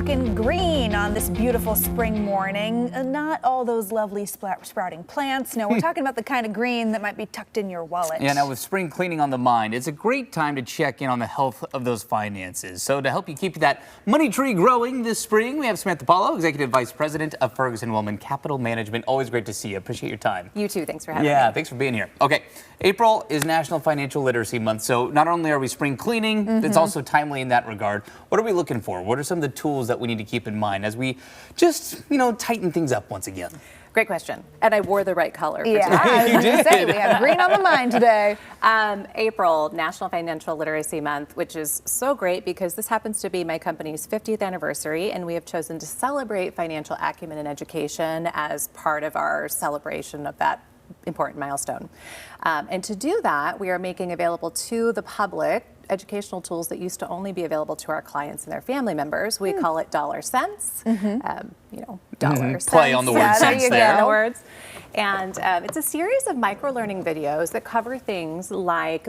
talking green on this beautiful spring morning. Not all those lovely sprouting plants. No, we're talking about the kind of green that might be tucked in your wallet. Yeah, now with spring cleaning on the mind, it's a great time to check in on the health of those finances. So to help you keep that money tree growing this spring, we have Samantha Paulo, Executive Vice President of Ferguson Willman Capital Management. Always great to see you. Appreciate your time. You too. Thanks for having me. Yeah, thanks for being here. Okay, April is National Financial Literacy Month, so not only are we spring cleaning, it's also timely in that regard. What are we looking for? What are some of the tools that we need to keep in mind as we just, tighten things up once again? Great question. And I wore the right color. Yeah, I was going to say, we have green on the mind today. April, National Financial Literacy Month, which is so great because this happens to be my company's 50th anniversary, and we have chosen to celebrate financial acumen and education as part of our celebration of that important milestone. And to do that, we are making available to the public educational tools that used to only be available to our clients and their family members. We call it dollar cents. Dollar cents. Play on the word cents there. Words. And it's a series of micro-learning videos that cover things like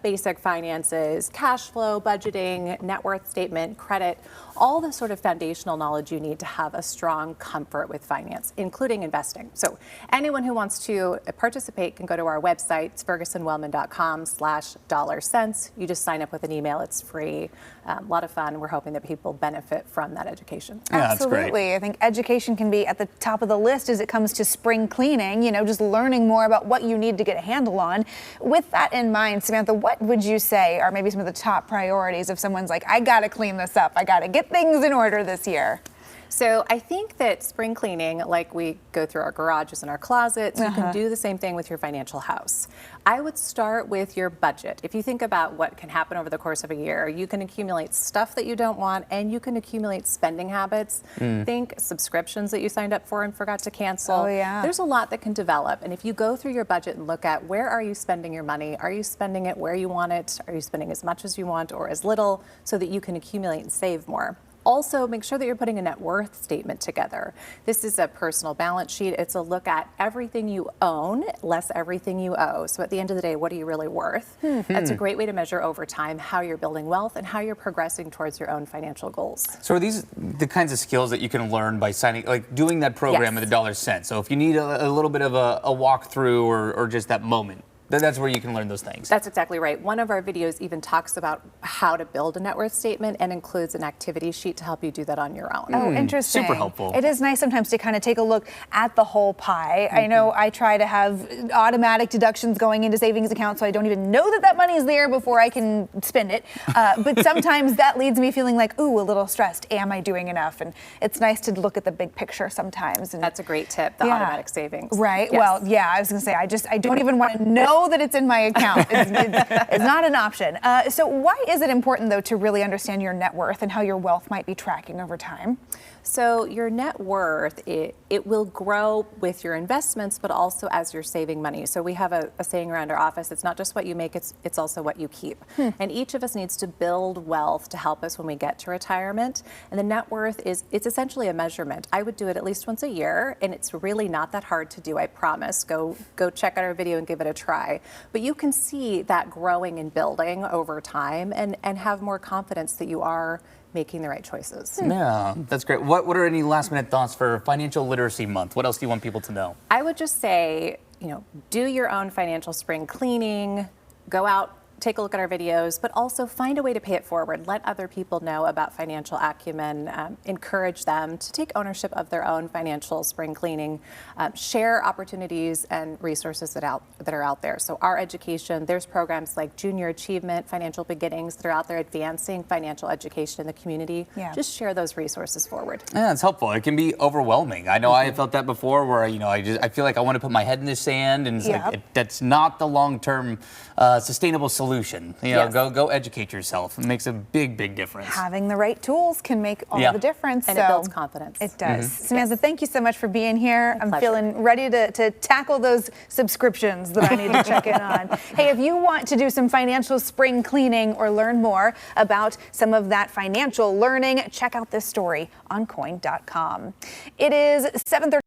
basic finances, cash flow, budgeting, net worth statement, credit, all the sort of foundational knowledge you need to have a strong comfort with finance, including investing. So anyone who wants to participate can go to our website. It's fergusonwillman.com/$. You just sign up with an email. It's free. A lot of fun. We're hoping that people benefit from that education. Yeah, that's Absolutely. great. I think education can be at the top of the list as it comes to spring cleaning, just learning more about what you need to get a handle on. With that in mind, Samantha, what would you say are maybe some of the top priorities if someone's like, I got to clean this up, I got to get things in order this year? So I think that spring cleaning, like we go through our garages and our closets, you can do the same thing with your financial house. I would start with your budget. If you think about what can happen over the course of a year, you can accumulate stuff that you don't want, and you can accumulate spending habits. Think subscriptions that you signed up for and forgot to cancel. Oh, yeah. There's a lot that can develop. And if you go through your budget and look at where are you spending your money, are you spending it where you want it? Are you spending as much as you want or as little so that you can accumulate and save more? Also, make sure that you're putting a net worth statement together. This is a personal balance sheet. It's a look at everything you own, less everything you owe. So at the end of the day, what are you really worth? That's a great way to measure over time how you're building wealth and how you're progressing towards your own financial goals. So are these the kinds of skills that you can learn by doing that program at the dollar cent? So if you need a little bit of a walkthrough or just that moment, that's where you can learn those things. That's exactly right. One of our videos even talks about how to build a net worth statement and includes an activity sheet to help you do that on your own. Oh, interesting. Super helpful. It is nice sometimes to kind of take a look at the whole pie. I know I try to have automatic deductions going into savings accounts, so I don't even know that money is there before I can spend it. But sometimes that leads me feeling like, ooh, a little stressed. Am I doing enough? And it's nice to look at the big picture sometimes. And that's a great tip, the automatic savings. Right. Yes. Well, yeah, I was going to say, I don't even want to know that it's in my account. It's not an option. So why is it important, though, to really understand your net worth and how your wealth might be tracking over time? So your net worth, it will grow with your investments, but also as you're saving money. So we have a saying around our office, it's not just what you make, it's also what you keep. And each of us needs to build wealth to help us when we get to retirement. And the net worth it's essentially a measurement. I would do it at least once a year, and it's really not that hard to do, I promise. Go check out our video and give it a try. But you can see that growing and building over time and have more confidence that you are making the right choices. Yeah, that's great. What are any last minute thoughts for Financial Literacy Month? What else do you want people to know? I would just say, do your own financial spring cleaning, go out, take a look at our videos, but also find a way to pay it forward. Let other people know about financial acumen, encourage them to take ownership of their own financial spring cleaning, share opportunities and resources that are out there. So our education, there's programs like Junior Achievement, Financial Beginnings that are out there advancing financial education in the community. Yeah. Just share those resources forward. Yeah, it's helpful. It can be overwhelming. I know I have felt that before where, I feel like I want to put my head in the sand and it's that's not the long-term sustainable solution. Yes. Go educate yourself. It makes a big, big difference. Having the right tools can make all the difference. And it builds confidence. It does. Samantha, thank you so much for being here. My pleasure. Feeling ready to tackle those subscriptions that I need to check in on. Hey, if you want to do some financial spring cleaning or learn more about some of that financial learning, check out this story on KOIN.com. It is 7:30.